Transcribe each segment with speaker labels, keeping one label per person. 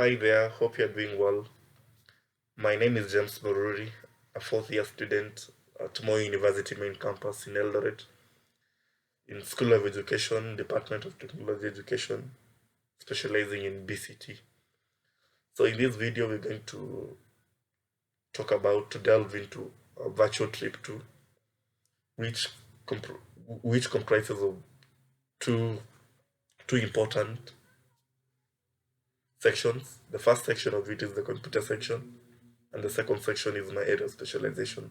Speaker 1: Hi there, hope you're doing well. My name is James Boruri, a fourth year student at Moi University main campus in Eldoret, in School of Education, Department of Technology Education, specializing in BCT. So in this video, we're going to to delve into a virtual trip to which which comprises of two two important sections. The first section of it is the computer section, and the second section is my area of specialization.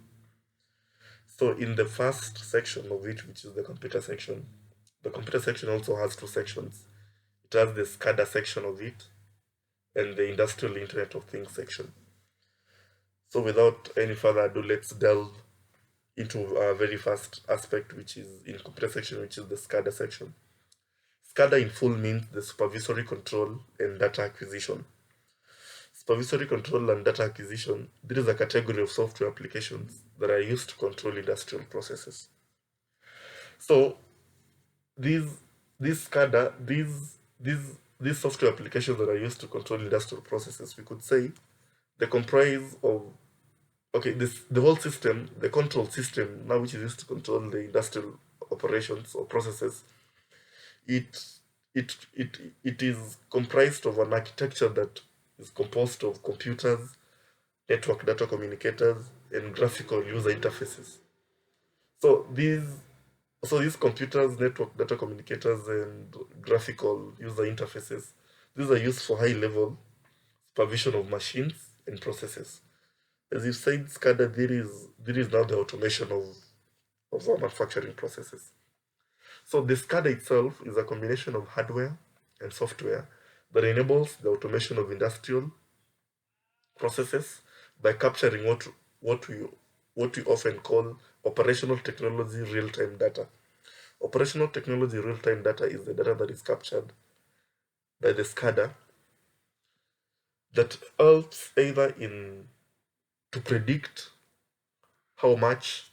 Speaker 1: So in the first section of it, which is the computer section also has two sections. It has the SCADA section of it and the Industrial Internet of Things section. So without any further ado, let's delve into our very first aspect, which is in computer section, which is the SCADA section. SCADA in full means the supervisory control and data acquisition. Supervisory control and data acquisition, there is a category of software applications that are used to control industrial processes. So these SCADA, these software applications that are used to control industrial processes, we could say they comprise of the whole system, the control system now which is used to control the industrial operations or processes. It it is comprised of an architecture that is composed of computers, network data communicators, and graphical user interfaces. So these computers, network data communicators, and graphical user interfaces, these are used for high-level supervision of machines and processes. As you said, SCADA, there is now the automation of our manufacturing processes. So the SCADA itself is a combination of hardware and software that enables the automation of industrial processes by capturing what we often call operational technology real-time data. Operational technology real-time data is the data that is captured by the SCADA that helps either in to predict how much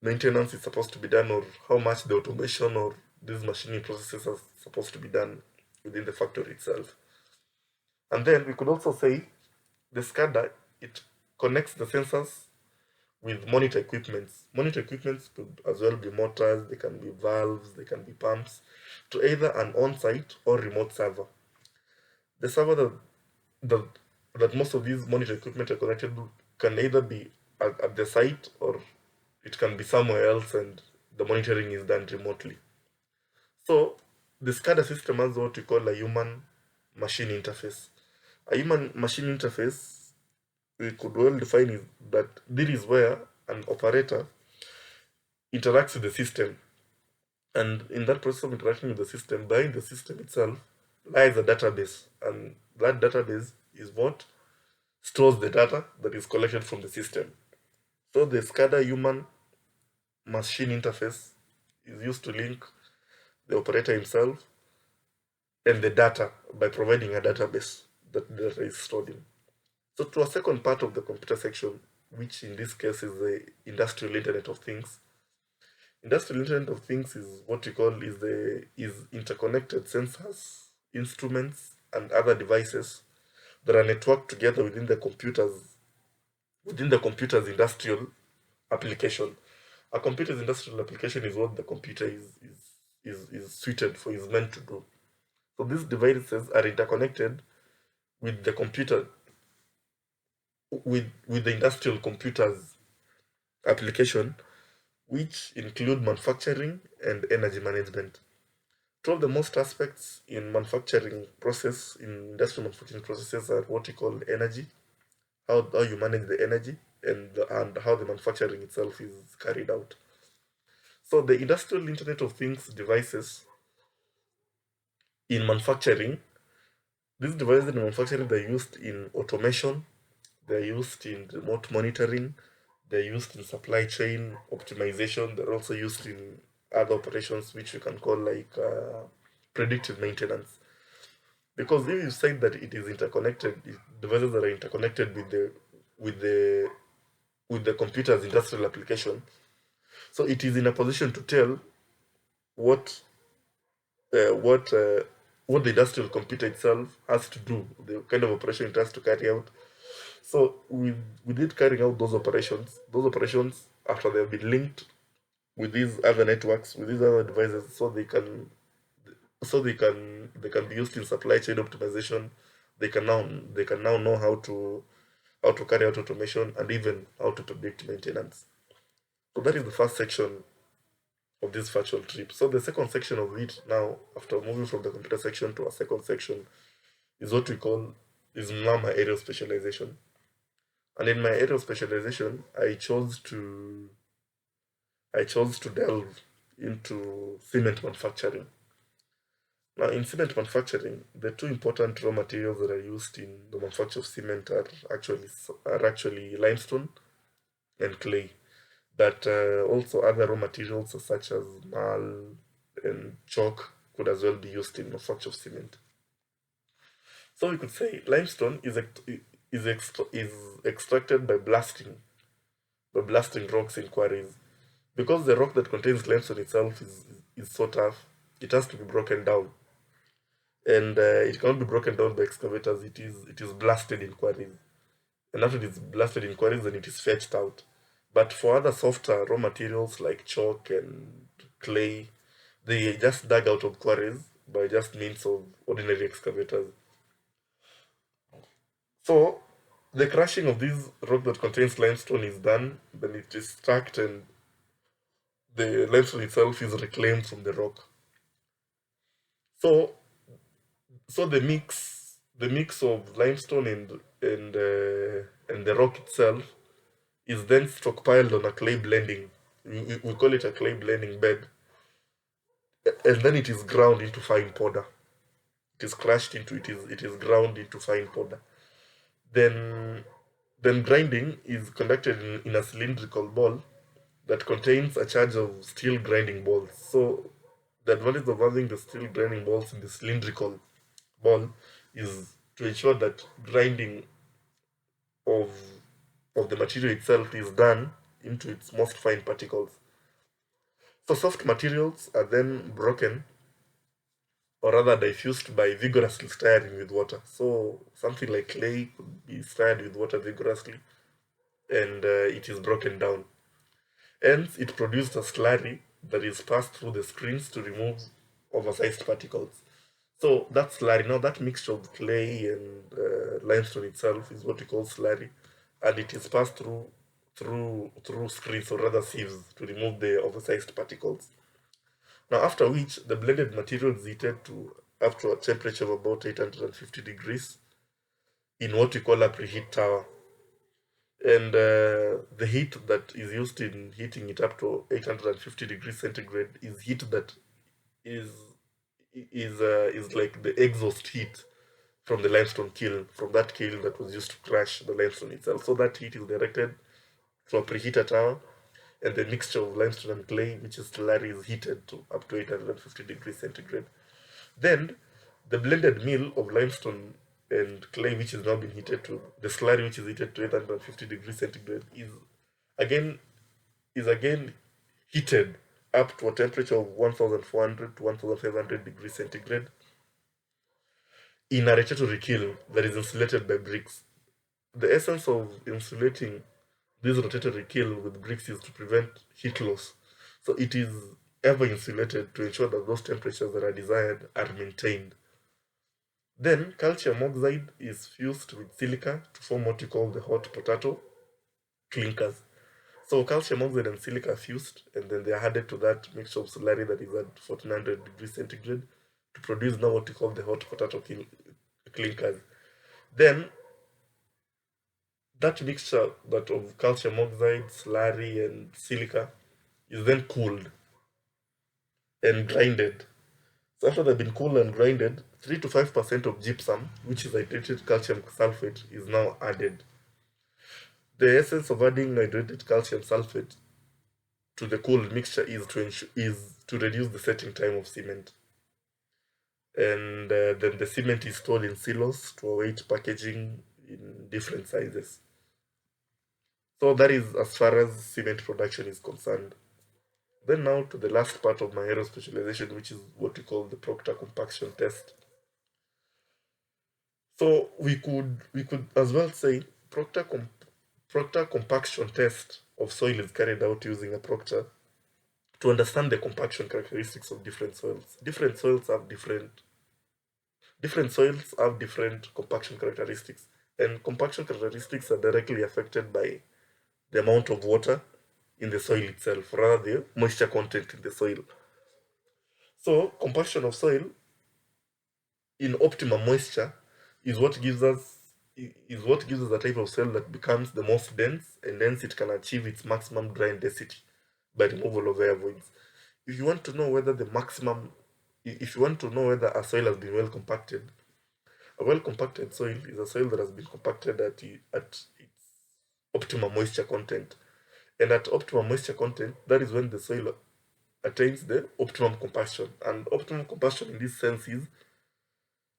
Speaker 1: maintenance is supposed to be done or how much the automation or these machining processes are supposed to be done within the factory itself. And then we could also say the SCADA, it connects the sensors with monitor equipments. Monitor equipments could as well be motors, they can be valves, they can be pumps, to either an on-site or remote server. The server that, that most of these monitor equipment are connected to can either be at the site or it can be somewhere else and the monitoring is done remotely. So the SCADA system has what we call a human machine interface. A human machine interface, we could well define is that this is where an operator interacts with the system. And in that process of interacting with the system, behind the system itself lies a database. And that database is what stores the data that is collected from the system. So the SCADA human machine interface is used to link the operator himself and the data by providing a database that the data is stored in. So to a second part of the computer section, which in this case is the industrial internet of things. Industrial internet of things is what we call is interconnected sensors, instruments, and other devices that are networked together within the computer's industrial application. A computer's industrial application is what the computer is suited for, is meant to do. So these devices are interconnected with the computer, with the industrial computer's application, which include manufacturing and energy management. Two of the most aspects in industrial manufacturing processes are what we call energy, how you manage the energy, and how the manufacturing itself is carried out. So the industrial Internet of Things devices in manufacturing, these devices in manufacturing, they're used in automation, they're used in remote monitoring, they're used in supply chain optimization, they're also used in other operations which we can call like predictive maintenance. Because if you say that it is interconnected, devices that are interconnected with the computer's industrial application, so it is in a position to tell what what the industrial computer itself has to do, the kind of operation it has to carry out. So with it carrying out those operations after they have been linked with these other networks, with these other devices, they can be used in supply chain optimization. They can now know how to carry out automation and even how to predict maintenance. So that is the first section of this virtual trip. So the second section of it now, after moving from the computer section to a second section, is what we call is now my area of specialization. And in my area of specialization, I chose to delve into cement manufacturing. Now, in cement manufacturing, the two important raw materials that are used in the manufacture of cement are actually limestone and clay. But also other raw materials such as marl and chalk could as well be used in manufacture of cement. So we could say limestone is extracted by blasting rocks in quarries. Because the rock that contains limestone itself is so tough, it has to be broken down, and it cannot be broken down by excavators. It is blasted in quarries, and after it is blasted in quarries, then it is fetched out. But for other softer raw materials like chalk and clay, they just dug out of quarries by just means of ordinary excavators. So the crushing of this rock that contains limestone is done, then it is stacked, and the limestone itself is reclaimed from the rock. So so the mix of limestone and the rock itself is then stockpiled on a clay blending. We call it a clay blending bed, and then it is ground into fine powder. It is crushed into it is ground into fine powder. Then grinding is conducted in a cylindrical ball that contains a charge of steel grinding balls. So the advantage of having the steel grinding balls in the cylindrical ball is to ensure that grinding of the material itself is done into its most fine particles. So soft materials are then broken or rather diffused by vigorously stirring with water. So something like clay could be stirred with water vigorously and it is broken down. Hence, it produced a slurry that is passed through the screens to remove oversized particles. So that slurry, now that mixture of clay and limestone itself is what we call slurry, and it is passed through screens or rather sieves to remove the oversized particles. Now, after which the blended material is heated to up to a temperature of about 850 degrees in what we call a preheat tower. And the heat that is used in heating it up to 850 degrees centigrade is heat that is is like the exhaust heat from the limestone kiln, from that kiln that was used to crush the limestone itself. So that heat is directed to a preheater tower, and the mixture of limestone and clay, which is slurry, is heated to up to 850 degrees centigrade. Then the blended meal of limestone and clay, which is now been heated to the slurry, which is heated to 850 degrees centigrade, again again heated up to a temperature of 1400 to 1500 degrees centigrade in a rotatory kiln that is insulated by bricks. The essence of insulating this rotatory kiln with bricks is to prevent heat loss. So it is ever insulated to ensure that those temperatures that are desired are maintained. Then calcium oxide is fused with silica to form what we call the hot potato clinkers. So calcium oxide and silica are fused, and then they are added to that mixture of slurry that is at 1400 degrees centigrade to produce now what we call the hot potato clinkers. Then that mixture that of calcium oxide, slurry, and silica is then cooled and grinded. So after they've been cooled and grinded, 3 to 5% of gypsum, which is hydrated calcium sulfate, is now added. The essence of adding hydrated calcium sulfate to the cooled mixture is to reduce the setting time of cement. And then the cement is stored in silos to await packaging in different sizes. So that is as far as cement production is concerned. Then now to the last part of my area of specialization, which is what we call the proctor compaction test. So we could as well say proctor compaction test of soil is carried out using a proctor to understand the compaction characteristics of different soils. Different soils have different compaction characteristics, and compaction characteristics are directly affected by the amount of water in the soil itself, rather the moisture content in the soil. So compaction of soil in optimum moisture is what gives us a type of soil that becomes the most dense, and hence it can achieve its maximum dry density by removal of air voids. If you want to know whether a soil has been well compacted, a well compacted soil is a soil that has been compacted at its optimum moisture content. And at optimum moisture content, that is when the soil attains the optimum compaction. And optimum compaction in this sense is,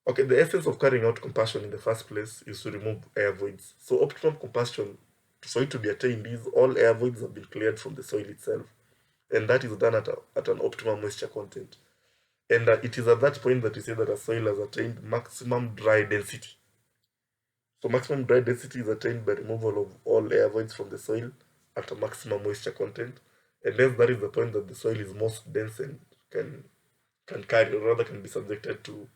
Speaker 1: okay, the essence of carrying out compaction in the first place is to remove air voids. So optimum compaction, for it to be attained, is all air voids have been cleared from the soil itself. And that is done at an optimum moisture content. And it is at that point that we say that a soil has attained maximum dry density. So maximum dry density is attained by removal of all air voids from the soil at a maximum moisture content. And then that is the point that the soil is most dense and can carry, or rather can be subjected to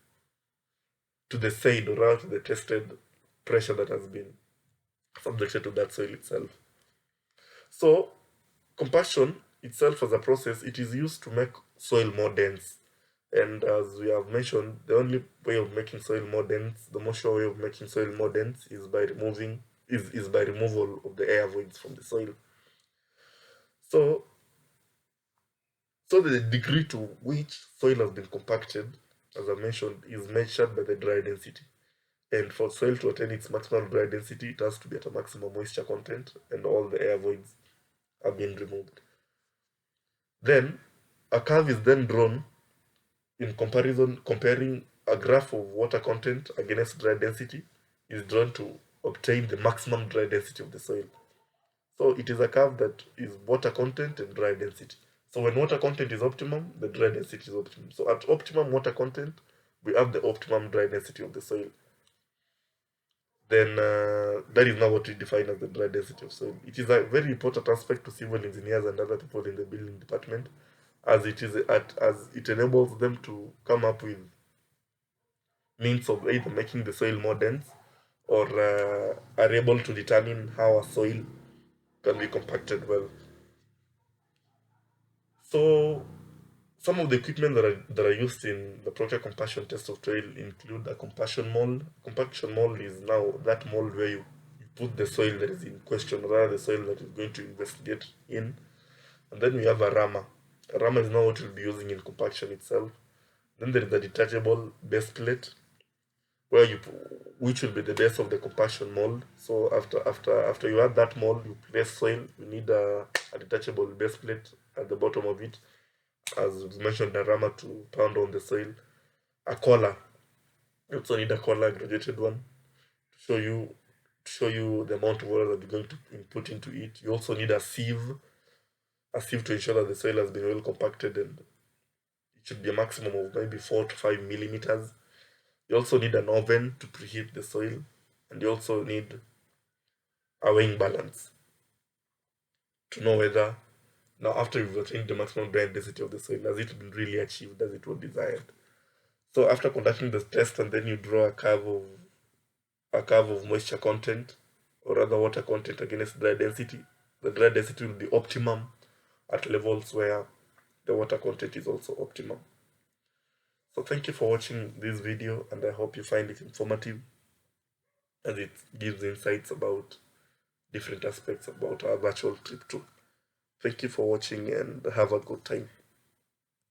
Speaker 1: the said, or rather to the tested pressure that has been subjected to that soil itself. So compaction itself as a process, it is used to make soil more dense. And as we have mentioned, the only way of making soil more dense, the most sure way of making soil more dense is by removal of the air voids from the soil. So the degree to which soil has been compacted, as I mentioned, is measured by the dry density. And for soil to attain its maximum dry density, it has to be at a maximum moisture content, and all the air voids are being removed. Then a curve is then drawn in comparing a graph of water content against dry density is drawn to obtain the maximum dry density of the soil. So it is a curve that is water content and dry density. So when water content is optimum, the dry density is optimum. So at optimum water content, we have the optimum dry density of the soil. Then that is now what we define as the dry density of soil. It is a very important aspect to civil engineers and other people in the building department, as it enables them to come up with means of either making the soil more dense, or are able to determine how a soil can be compacted well. So some of the equipment that are used in the proctor compaction test of soil include a compaction mold. Compaction mold is now that mold where you put the soil that is in question, rather the soil that is going to investigate in. And then we have a rammer. A rammer is now what we'll be using in compaction itself. Then there is a detachable base plate, which will be the base of the compaction mold. So after you add that mold, you place soil. You need a detachable base plate at the bottom of it, as mentioned, a rammer to pound on the soil. A collar. You also need a collar, graduated one, to show you the amount of water that you're going to input into it. You also need a sieve to ensure that the soil has been well compacted, and it should be a maximum of maybe 4 to 5 millimeters. You also need an oven to preheat the soil, and you also need a weighing balance to know whether, now after you've attained the maximum dry density of the soil, has it been really achieved as it was desired. So after conducting the test, and then you draw a curve of moisture content, or rather water content, against dry density. The dry density will be optimum at levels where the water content is also optimum. So thank you for watching this video, and I hope you find it informative, as it gives insights about different aspects about our virtual trip too. Thank you for watching, and have a good time.